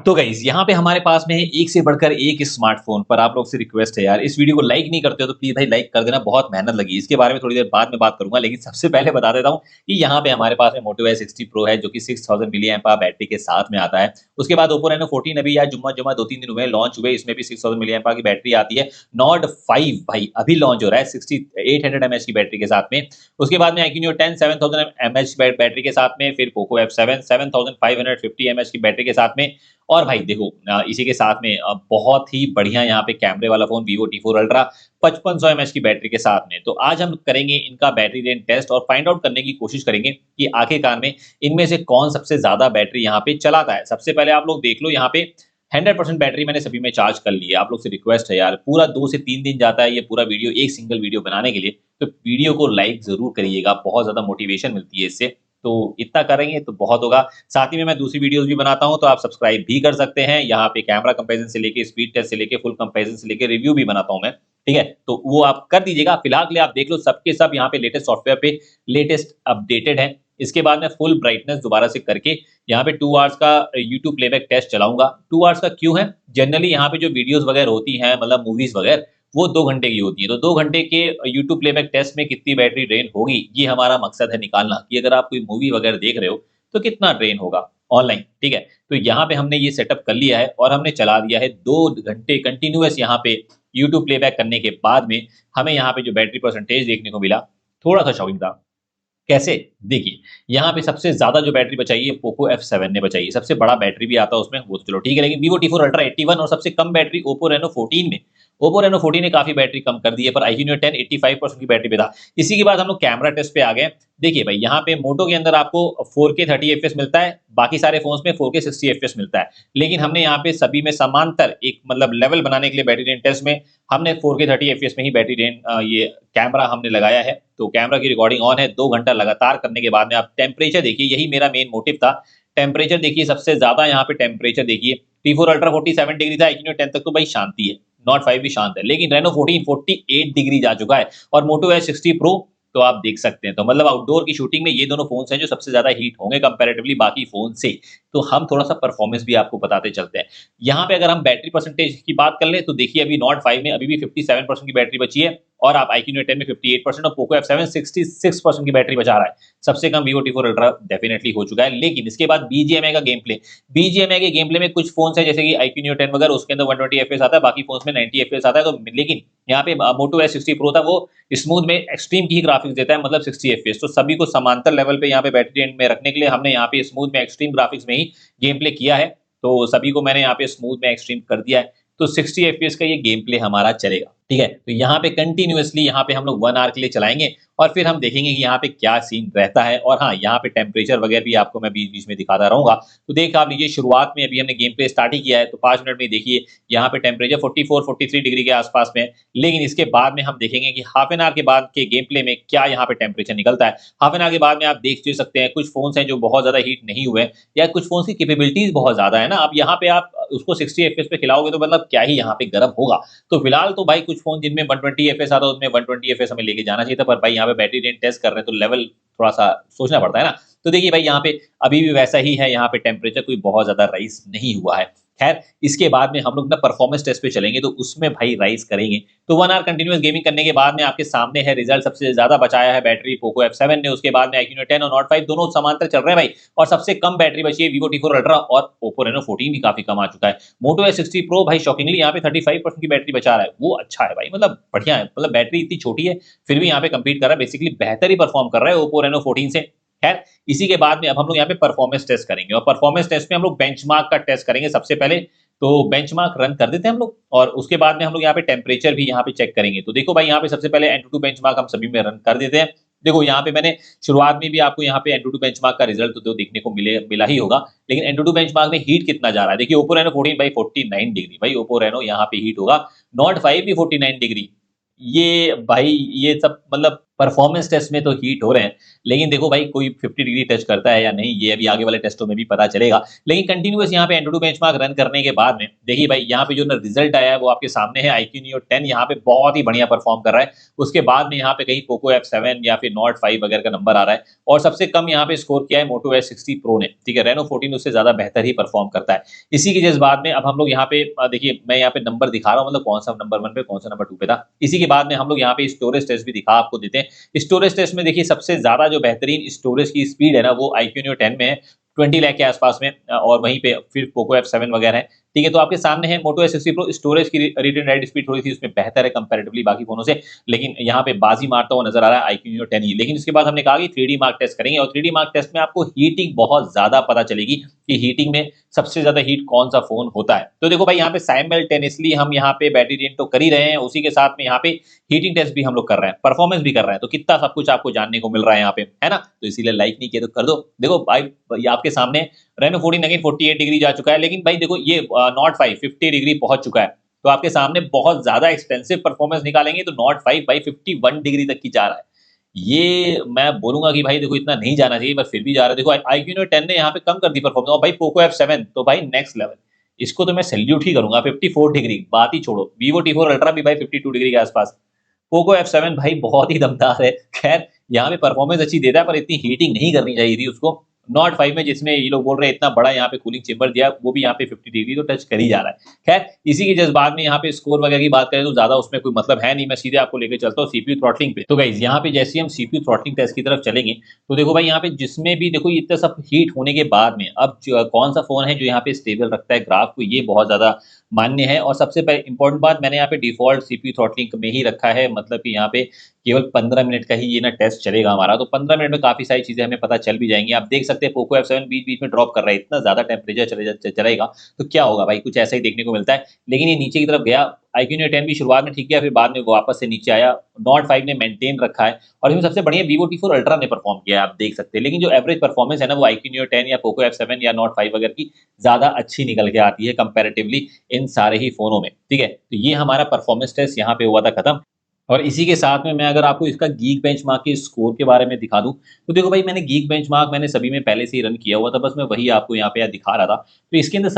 तो गाइस यहाँ पे हमारे पास में है एक से बढ़कर एक स्मार्टफोन। पर आप लोग से रिक्वेस्ट है यार, इस वीडियो को लाइक नहीं करते हो तो प्लीज भाई लाइक कर देना, बहुत मेहनत लगी। इसके बारे में थोड़ी देर बाद में बात करूंगा, लेकिन सबसे पहले बता देता हूँ कि यहाँ पे हमारे पास में Moto Y60 Pro है, जो कि 6000 मिली एम्प बैटरी के साथ में आता है। उसके बाद Oppo Reno 14 अभी यार जुम्मा जुम्मा 2-3 दिन हुए लॉन्च हुए, इसमें भी 6000 मिली एम्प की बैटरी आती है। Nord 5 भाई अभी लॉन्च हो रहा है 800 mAh की बैटरी के साथ में। उसके बाद में Iqneo 10 7000 mAh बैटरी के साथ में, फिर Poco F7 7550 mAh की बैटरी के साथ में। और भाई देखो इसी के साथ में बहुत ही बढ़िया यहाँ पे कैमरे वाला phone Vivo T4 Ultra 5500 mAh की बैटरी के साथ में। तो आज हम करेंगे इनका बैटरी रेंज टेस्ट और फाइंड आउट करने की कोशिश करेंगे कि आखिरकार में इनमें से कौन सबसे ज्यादा बैटरी यहाँ पे चलाता है। सबसे पहले आप लोग देख लो, यहाँ पे 100% बैटरी मैंने सभी में चार्ज कर ली है। आप लोग से रिक्वेस्ट है यार, पूरा 2 से 3 दिन जाता है ये पूरा वीडियो, एक सिंगल वीडियो बनाने के लिए, तो वीडियो को लाइक जरूर करिएगा, बहुत ज्यादा मोटिवेशन मिलती है इससे। तो इतना करेंगे तो बहुत होगा। साथ ही में मैं दूसरी वीडियोस भी बनाता हूं, तो आप सब्सक्राइब भी कर सकते हैं। यहाँ पे कैमरा कंपैरिजन से लेके स्पीड टेस्ट से लेके फुल कंपैरिजन से लेके रिव्यू भी बनाता हूं मैं, ठीक है, तो वो आप कर दीजिएगा। फिलहाल के लिए आप देख लो, सबके सब यहाँ पे लेटेस्ट सॉफ्टवेयर पे लेटेस्ट अपडेटेड है। इसके बाद मैं फुल ब्राइटनेस दोबारा से करके यहाँ पे 2 आवर्स का यूट्यूब प्लेबैक टेस्ट चलाऊंगा। 2 आवर्स का क्यों है? जनरली यहाँ पे जो वीडियोस वगैरह होती हैं, मतलब मूवीज वगैरह, वो 2 घंटे की होती है। तो 2 घंटे के यूट्यूब प्लेबैक टेस्ट में कितनी बैटरी ड्रेन होगी, ये हमारा मकसद है निकालना, कि अगर आप कोई मूवी वगैरह देख रहे हो तो कितना ड्रेन होगा ऑनलाइन, ठीक है। तो यहाँ पे हमने ये सेटअप कर लिया है और हमने चला दिया है 2 घंटे कंटिन्यूअस। यहाँ पे यूट्यूब प्लेबैक करने के बाद में हमें यहाँ पे जो बैटरी परसेंटेज देखने को मिला, थोड़ा सा शॉकिंग था। कैसे? देखिए, यहाँ पे सबसे ज़्यादा जो बैटरी बचाई है Poco F7 ने बचाई है। सबसे बड़ा बैटरी भी आता है उसमें, वो तो चलो ठीक है, लेकिन Vivo T4 Ultra 81 और सबसे कम बैटरी Oppo Reno 14 में। Oppo Reno 14 ने काफ़ी बैटरी कम कर दी है, पर Iqneo 10 85% की बैटरी पे था। इसी के बाद हम लोग कैमरा टेस्ट पे आ गए। देखिए भाई, यहाँ पे मोटो के अंदर आपको 4K 30 FPS मिलता है, बाकी सारे फोन्स में 4K 60 FPS मिलता है। लेकिन हमने यहाँ पे सभी में समांतर एक मतलब लेवल बनाने के लिए बैटरी रेंज टेस्ट में हमने 4K 30 FPS में ही बैटरी रेंज ये कैमरा हमने लगाया है। तो कैमरा की रिकॉर्डिंग ऑन है। 2 घंटा लगातार करने के बाद में आप टेम्परेचर देखिए, यही मेरा मेन मोटिव था। टेम्परेचर देखिए, सबसे ज्यादा यहाँ पे टेम्परेचर देखिए, T4 Ultra 47 डिग्री था, Iqneo 10 तक तो भाई शांति है, Nord 5 भी शांत है, लेकिन Reno 14 48 डिग्री जा चुका है। और Moto Y60 Pro तो आप देख सकते हैं। तो मतलब आउटडोर की शूटिंग में ये दोनों फोन्स हैं जो सबसे ज्यादा हीट होंगे कंपैरेटिवली बाकी फोन से। तो हम थोड़ा सा परफॉर्मेंस भी आपको बताते चलते हैं। यहाँ पे अगर हम बैटरी परसेंटेज की बात कर ले तो देखिए, अभी Nord 5 में अभी भी 57% की बैटरी बची है, और आप Iqneo 10 में 58% और Poco F7 66% की बैटरी बचा रहा है। सबसे कम Vivo T4 Ultra डेफिनेटली हो चुका है। लेकिन इसके बाद BGMI का गेम प्ले, BGMI के गेम प्ले में कुछ फोन्स है जैसे कि Iqneo 10 वगैरह, उसके अंदर 120 FPS आता है, बाकी फोन्स में 90 FPS आता है। तो लेकिन यहाँ पे Moto Y60 Pro था, वो स्मूथ में एक्सट्रीम की ग्राफिक्स देता है, मतलब 60 FPS। तो सभी को समांतर लेवल पे यहाँ पे बैटरी एंड में रखने के लिए हमने यहाँ पे स्मूथ में एक्सट्रीम ग्राफिक्स में ही गेम प्ले किया है। तो सभी को मैंने यहाँ पे स्मूथ में एक्सट्रीम कर दिया है। तो 60 FPS का ये गेम प्ले हमारा चलेगा, ठीक है। तो यहाँ पे कंटिन्यूअसली यहाँ पे हम लोग 1 आवर के लिए चलाएंगे और फिर हम देखेंगे कि यहाँ पे क्या सीन रहता है। और हाँ, यहाँ पे टेम्परेचर वगैरह भी आपको मैं बीच बीच में दिखाता रहूंगा। तो देख आप लीजिए, शुरुआत में अभी हमने गेम प्ले स्टार्ट ही किया है, तो 5 मिनट में देखिए यहाँ पे टेम्परेचर 44-43 डिग्री के आसपास में। लेकिन इसके बाद में हम देखेंगे कि हाफ एन आवर के बाद के गेम प्ले में क्या यहाँ पे टेम्परेचर निकलता है। हाफ एन आवर के बाद में आप देख सकते हैं कुछ फोन्स हैं जो बहुत ज्यादा हीट नहीं हुए, या कुछ फोन्स की कैपेबिलिटीज बहुत ज्यादा है ना। अब यहाँ पे आप उसको 60 FPS पे खिलाओगे तो मतलब क्या ही यहाँ पे गर्म होगा। तो फिलहाल तो भाई कुछ फोन जिनमें 120 FPS आता है, उसमें 120 FPS हमें लेके जाना चाहिए था, पर भाई यहाँ पे बैटरी रेंज टेस्ट कर रहे हैं तो लेवल थोड़ा सा सोचना पड़ता है ना। तो देखिए भाई, यहाँ पे अभी भी वैसा ही है, यहाँ पे टेम्परेचर कोई बहुत ज्यादा राइज नहीं हुआ है। खैर, इसके बाद में हम लोग ना परफॉर्मेंस टेस्ट पे चलेंगे, तो उसमें भाई राइज करेंगे। तो 1 आवर कंटिन्यूअस गेमिंग करने के बाद में आपके सामने है रिजल्ट। सबसे ज्यादा बचाया है बैटरी Poco F7 ने, उसके बाद में Iqneo 10 और Nord 5 दोनों समांतर चल रहे हैं भाई। और सबसे कम बैटरी बची है Vivo T4 Ultra, और Oppo Reno 14 भी काफी कम आ चुका है। Moto Y60 Pro भाई शॉकिंगली यहाँ पे 35% की बैटरी बचा रहा है, वो अच्छा है भाई, मतलब बढ़िया है। मतलब बैटरी इतनी छोटी है फिर भी यहाँ पे कम्पीट कर रहा है, बेसिकली बेहतर ही परफॉर्म कर रहा है Oppo Reno 14 से। खैर, इसी के बाद में अब हम लोग यहाँ पे परफॉर्मेंस टेस्ट करेंगे, और परफॉर्मेंस टेस्ट में हम लोग बेंचमार्क का टेस्ट करेंगे सबसे पहले। तो बेंचमार्क रन कर देते हैं हम लोग, और उसके बाद में हम लोग यहाँ पे टेम्परेचर भी यहाँ पे चेक करेंगे। तो देखो भाई, यहाँ पे सबसे पहले Antutu बेंचमार्क हम सभी में रन कर देते हैं। देखो यहाँ पे मैंने शुरुआत में भी आपको यहाँ पे Antutu बेंचमार्क का रिजल्ट तो देखने को मिला ही होगा, लेकिन Antutu बेंचमार्क में हीट कितना जा रहा है देखिए। Oppo Reno 14 भाई 49 डिग्री, भाई Oppo Reno यहाँ पे हीट होगा। Nord 5 भी 49 डिग्री। ये भाई ये सब मतलब परफॉर्मेंस टेस्ट में तो हीट हो रहे हैं, लेकिन देखो भाई कोई 50 डिग्री टच करता है या नहीं ये अभी आगे वाले टेस्टों में भी पता चलेगा। लेकिन कंटिन्यूअस यहाँ पे एंटूटू बेंचमार्क रन करने के बाद में देखिए भाई यहाँ पे जो ना रिजल्ट आया है वो आपके सामने है। iQOO Neo 10 यहाँ पे बहुत ही बढ़िया परफॉर्म कर रहा है। उसके बाद में यहाँ पे कहीं पोको F7 या फिर नॉट 5 वगैरह का नंबर आ रहा है और सबसे कम यहाँ पे स्कोर किया है मोटो S60 प्रो ने। ठीक है, रेनो 14 उससे ज्यादा बेहतर ही परफॉर्म करता है। इसी के जज्बात में अब हम लोग यहाँ पे देखिए मैं यहाँ पे नंबर दिखा रहा हूँ, मतलब कौन सा नंबर 1 पे कौन सा नंबर 2 पे था। इसी के बाद में हम लोग यहाँ पे स्टोरेज टेस्ट भी दिखा आपको देते हैं। स्टोरेज टेस्ट में देखिए सबसे ज्यादा जो बेहतरीन स्टोरेज की स्पीड है ना वो iQOO Neo 10 में है, 20 लाख के आसपास में। और वहीं पे फिर पोको F7 वगैरह है। ठीक है, तो आपके सामने है मोटो S60 प्रो। स्टोरेज की रीड एंड राइट स्पीड थोड़ी सी उसमें बेहतर है कंपैरेटिवली बाकी फोनों से, लेकिन यहाँ पे बाजी मारता हुआ नजर आ रहा है iQOO Neo 10 ही। लेकिन उसके बाद हमने कहा कि 3D मार्क टेस्ट करेंगे और 3D मार्क टेस्ट में आपको हीटिंग बहुत ज्यादा पता चलेगी कि हीटिंग में सबसे ज्यादा हीट कौन सा फोन होता है। तो देखो भाई यहाँ पे साइमल्टेनियसली हम यहाँ पे बैटरी ड्रेन तो कर ही रहे हैं, उसी के साथ में यहाँ पे हीटिंग टेस्ट भी हम लोग कर रहे हैं, परफॉर्मेंस भी कर रहे हैं। तो कितना सब कुछ आपको जानने को मिल रहा है यहाँ पे, है ना। तो इसीलिए लाइक नहीं किया तो कर दो। देखो भाई ये आपके सामने रेनो 14 अगेन 48 डिग्री जा चुका है, लेकिन भाई देखो ये नॉट 5 50 डिग्री पहुंच चुका है। तो आपके सामने बहुत ज्यादा एक्सपेंसिव परफॉर्मेंस निकालेंगे तो नॉट 5 भाई 51 डिग्री तक की जा रहा है। ये मैं बोलूंगा कि भाई देखो इतना नहीं जाना चाहिए, बस फिर भी जा रहा है। देखो iQOO Neo 10 ने यहाँ पे कम कर दी परफॉर्मेंस। और भाई पोको F7 तो भाई नेक्स्ट लेवल, इसको तो मैं सैल्यूट ही करूंगा। 54 डिग्री बात ही छोड़ो, Vivo T4 अल्ट्रा भी भाई 52 डिग्री के आसपास। पोको F7 भाई बहुत ही दमदार है। खैर यहाँ पे परफॉर्मेंस अच्छी देता है पर इतनी हीटिंग नहीं करनी चाहिए थी उसको। नॉट 5 में जिसमें ये लोग बोल रहे हैं इतना बड़ा यहाँ पे कूलिंग चेंबर दिया, वो भी यहाँ पे 50 डिग्री तो टच कर ही जा रहा है। खैर इसी के जज्बात में यहाँ पे स्कोर वगैरह की बात करें तो ज्यादा उसमें कोई मतलब है नहीं। मैं सीधे आपको लेके चलता हूँ सीपीयू थ्रॉटलिंग पे। तो गाइस यहाँ पे जैसे हम सीपीयू थ्रॉटलिंग टेस्ट की तरफ चलेंगे तो देखो भाई यहाँ पे जिसमें भी देखो इतना सब हीट होने के बाद में अब कौन सा फोन है जो यहाँ पे स्टेबल रखता है ग्राफ को, ये बहुत ज्यादा मान्य है। और सबसे इंपॉर्टेंट बात मैंने यहाँ पे डिफॉल्ट सीपीयू थ्रॉटलिंग में ही रखा है, मतलब कि यहाँ पे केवल 15 मिनट का ही ये ना टेस्ट चलेगा हमारा। तो 15 मिनट में काफी सारी चीजें हमें पता चल भी जाएंगी। आप देख सकते हैं पोको F7 बीच बीच में ड्रॉप कर रहा है, इतना ज्यादा टेम्परेचर चलेगा तो क्या होगा भाई, कुछ ऐसा ही देखने को मिलता है। लेकिन ये नीचे की तरफ गया। iQOO Neo 10 भी शुरुआत में ठीक किया, फिर बाद में वापस से नीचे आया। नॉट 5 ने मेंटेन रखा है और इसमें सबसे बढ़िया Vivo T4 अल्ट्रा ने परफॉर्म किया है, आप देख सकते हैं। लेकिन जो एवरेज परफॉर्मेंस है ना वो iQOO Neo 10 या पोको F7 या नॉट 5 वगैरह की ज्यादा अच्छी निकल के आती है कंपैरेटिवली इन सारे ही फोनों में। ठीक है, तो ये हमारा परफॉर्मेंस टेस्ट यहाँ पे हुआ था खत्म। और इसी के साथ में मैं अगर आपको इसका गीक बेंचमार्क के स्कोर के बारे में दिखा दूं तो देखो भाई मैंने गीक बेंचमार्क मैंने सभी में पहले से ही रन किया हुआ था, बस मैं वही आपको यहाँ पे दिखा रहा था। तो इसके अंदर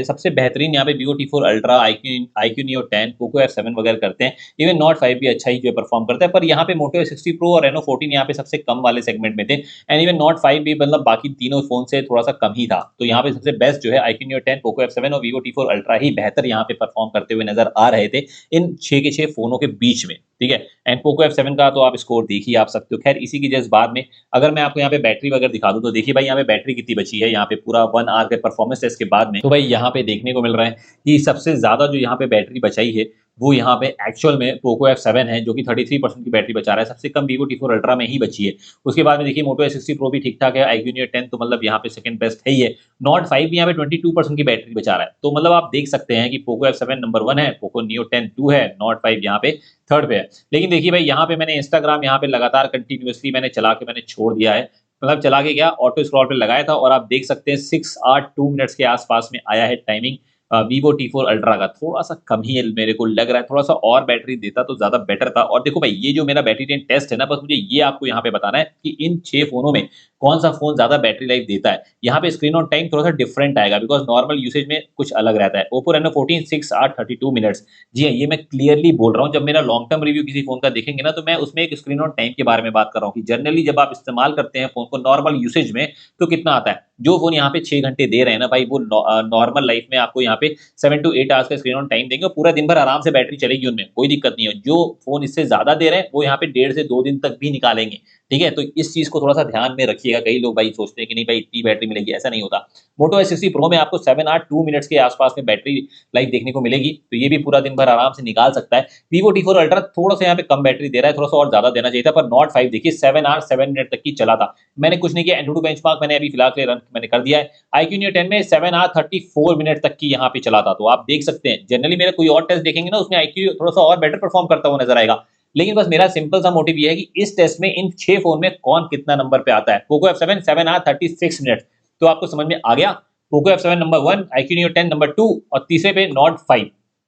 सबसे बेहतरीन यहाँ पे Vivo T4 ultra, iQOO Neo 10, Poco F7 वगैरह करते हैं। इवन नॉट 5 भी अच्छा ही जो परफॉर्म करता है। पर यहाँ पे मोटो S60 प्रो और रेनो 14 यहाँ पे सबसे कम वाले सेगमेंट में थे। एंड इवन नॉट 5 भी मतलब बाकी तीनों फोन से थोड़ा सा कम ही था। तो यहाँ पे सबसे बेस्ट जो है iQOO Neo 10, पोको F7 और Vivo T4 अल्ट्रा ही बेहतर यहाँ पे परफॉर्म करते हुए नजर आ रहे थे इन 6 के 6 फोनों के बीच में। ठीक है, एंड पोको F7 का तो आप स्कोर देख ही आप सकते हो। खैर इसी की जस्ट बाद में अगर मैं आपको यहाँ पे बैटरी वगैरह दिखा दूं तो देखिए भाई यहाँ पे बैटरी कितनी बची है यहाँ पे पूरा 1 आवर के परफॉर्मेंस टेस्ट के बाद में। तो भाई यहाँ पे देखने को मिल रहा है कि सबसे ज्यादा जो यहाँ पे बैटरी बचाई है वो यहाँ पे एक्चुअल में पोको F7 है जो कि 33% की बैटरी बचा रहा है। सबसे कम Vivo T4 अल्ट्रा में ही बची है। उसके बाद में देखिए मोटो S60 प्रो भी ठीक ठाक है, iQOO Neo 10 तो मतलब यहाँ पे सेकंड बेस्ट है ही है। नॉट 5 भी यहाँ पे 22% की बैटरी बचा रहा है। तो मतलब आप देख सकते हैं कि पोको F7 नंबर 1 है, पोको Neo 10 2 है, नॉट 5 यहाँ पे थर्ड पे है। लेकिन देखिए भाई यहाँ पे मैंने इंस्टाग्राम यहाँ पे लगातार कंटिन्यूअसली मैंने चला के मैंने छोड़ दिया है, मतलब चला के क्या ऑटो स्क्रॉल पे लगाया था और आप देख सकते हैं 6 8 2 मिनट्स के आसपास में आया है टाइमिंग Vivo T4 अल्ट्रा का। थोड़ा सा कम ही मेरे को लग रहा है, थोड़ा सा और बैटरी देता तो ज्यादा बेटर था। और देखो भाई ये जो मेरा बैटरी टेन टेस्ट है ना, बस मुझे ये आपको यहाँ पे बताना है कि इन 6 फोनों में कौन सा फोन ज्यादा बैटरी लाइफ देता है। यहाँ पे स्क्रीन ऑन टाइम थोड़ा सा डिफरेंट आएगा बिकॉज नॉर्मल यूसेज में कुछ अलग रहता है। Oppo Reno 14 6 8 32 minutes. जी हाँ, ये मैं क्लियरली बोल रहा हूँ। जब मेरा लॉन्ग टर्म रिव्यू किसी फोन का देखेंगे ना तो मैं उसमें एक स्क्रीन ऑन टाइम के बारे में बात कर रहा हूँ कि जनरली जब आप इस्तेमाल करते हैं फोन को नॉर्मल यूसेज में तो कितना आता है। जो फोन यहाँ पे 6 घंटे दे रहे हैं ना भाई वो नॉर्मल लाइफ में आपको यहाँ पे 7 to 8 आवर्स का स्क्रीन ऑन टाइम देंगे और पूरा दिन भर आराम से बैटरी चलेगी, उनमें कोई दिक्कत नहीं है। जो फोन इससे ज्यादा दे रहे हैं वो यहाँ पे 1.5 से 2 दिन तक भी निकालेंगे। ठीक है, तो इस चीज को थोड़ा सा ध्यान में रखिएगा। कई लोग भाई सोचते हैं कि नहीं भाई इतनी बैटरी मिलेगी, ऐसा नहीं होता। मोटो S60 प्रो में आपको 7 8 2 मिनट्स के आसपास में बैटरी लाइफ देखने को मिलेगी, तो ये भी पूरा दिन भर आराम से निकाल सकता है। Vivo T4 अल्ट्रा थोड़ा सा यहाँ पे कम बैटरी दे रहा है, थोड़ा सा और ज्यादा देना चाहिए था। पर नॉट 5 देखिए 7 आवर 7 मिनट तक की चला था। मैंने कुछ नहीं किया, एंटूटू बेंचमार्क मैंने अभी फिलहाल के लिए रन मैंने कर दिया है। iQOO Neo 10 में 7 आवर 34 मिनट तक की यहाँ पे चला था। तो आप देख सकते हैं जनरली मेरा कोई और टेस्ट देखेंगे ना उसमें iQOO थोड़ा सा और बेटर परफॉर्म करता हुआ नजर आएगा। लेकिन बस मेरा सिंपल सा मोटिव ये है कि इस टेस्ट में इन 6 फोन में कौन कितना नंबर पे आता है। पोको F7 7 आवर 36 मिनट, तो आपको समझ में आ गया। Poco F7 number 1, iQOO Neo 10 number 2 और तीसरे पे नॉट 5।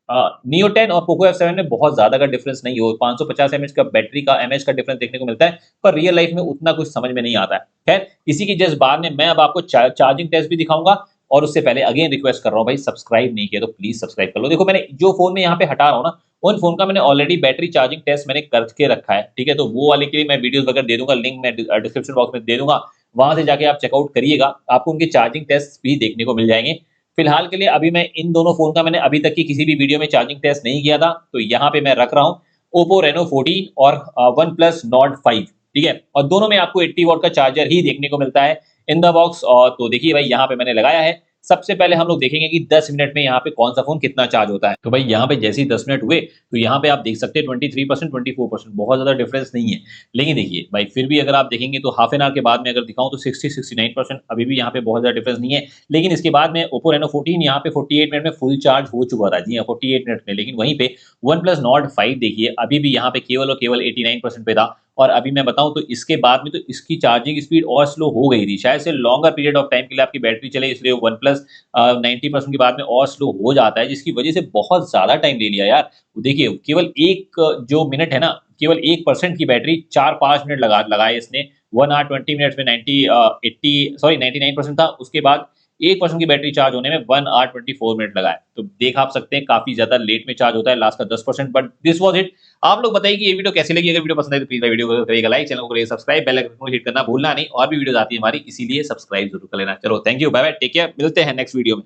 Neo 10 और Poco F7 में बहुत ज़्यादा का डिफरेंस नहीं हो, 550 एमएच का बैटरी का एमएच का डिफरेंस देखने को मिलता है, पर रियल लाइफ में उतना कुछ समझ में नहीं आता है। खैर, इसी की जस्ट बाद में मैं अब आपको चार्जिंग टेस्ट भी दिखाऊँगा और उससे पहले अगेन रिक्वेस्ट कर रहा हूँ भाई, सब्सक्राइब नहीं किया तो प्लीज़ सब्सक्राइब कर लो। देखो मैंने जो फ़ोन में यहाँ पे हटा रहा हूँ ना, उन फ़ोन का मैंने ऑलरेडी बैटरी चार्जिंग टेस्ट मैंने करके रखा है, ठीक है? तो वो वाले के लिए मैं वीडियोज़ वगैरह दे दूँगा, लिंक मैं डिस्क्रिप्शन बॉक्स में दे दूँगा, वहाँ से जाके आप चेकआउट करिएगा, आपको उनके चार्जिंग टेस्ट भी देखने को मिल जाएँगे। फिलहाल के लिए अभी मैं इन दोनों फ़ोन का मैंने अभी तक की किसी भी वीडियो में चार्जिंग टेस्ट नहीं किया था, तो यहाँ पे मैं रख रहा हूँ Oppo Reno 14 और OnePlus Nord 5, ठीक है? और दोनों में आपको 80 वॉट का चार्जर ही देखने को मिलता है इन द बॉक्स। और तो देखिए भाई यहाँ पे मैंने लगाया है। सबसे पहले हम लोग देखेंगे कि 10 मिनट में यहाँ पे कौन-सा फ़ोन कितना चार्ज होता है। तो भाई यहाँ पे जैसे ही 10 मिनट हुए, तो यहाँ पे आप देख सकते हैं 23%, 24%, बहुत ज़्यादा डिफरेंस नहीं है। लेकिन देखिए भाई फिर भी अगर आप देखेंगे तो हाफ एन आवर के बाद में अगर दिखाऊँ तो 60-69% अभी भी यहाँ पे बहुत ज़्यादा डिफरेंस नहीं है। लेकिन इसके बाद में Oppo Reno 14 यहाँ पे 48 मिनट में फुल चार्ज हो चुका था। जी हाँ, 48 मिनट में। लेकिन वहीं पे OnePlus Nord 5 देखिए अभी भी यहाँ पे केवल और केवल 89% पे था। और अभी मैं बताऊँ तो इसके बाद में तो इसकी चार्जिंग स्पीड और स्लो हो गई थी। शायद से लॉन्गर पीरियड ऑफ टाइम के लिए आपकी बैटरी चले, इसलिए OnePlus 90% के बाद में और स्लो हो जाता है, जिसकी वजह से बहुत ज़्यादा टाइम ले लिया यार। देखिए केवल एक जो मिनट है ना, केवल 1% की बैटरी 4-5 मिनट लगाए इसने। 1 आवर 20 मिनट्स में 99% था। उसके बाद 1% की बैटरी चार्ज होने में 1 आवर 24 मिनट लगाए। तो देख आप सकते हैं काफ़ी ज़्यादा लेट में चार्ज होता है, लास्ट का 10%, बट दिस वाज़ इट। आप लोग बताइए कि ये वीडियो कैसी लगी? अगर वीडियो पसंद आई तो प्लीज़ भाई वीडियो को करिएगा लाइक, चैनल को करिएगा सब्सक्राइब, बेल आइकन को हिट करना भूलना नहीं। और भी वीडियोज़ आती है हमारी, इसीलिए सब्सक्राइब ज़रूर कर लेना। चलो thank you, bye bye, take care, मिलते हैं नेक्स्ट वीडियो में।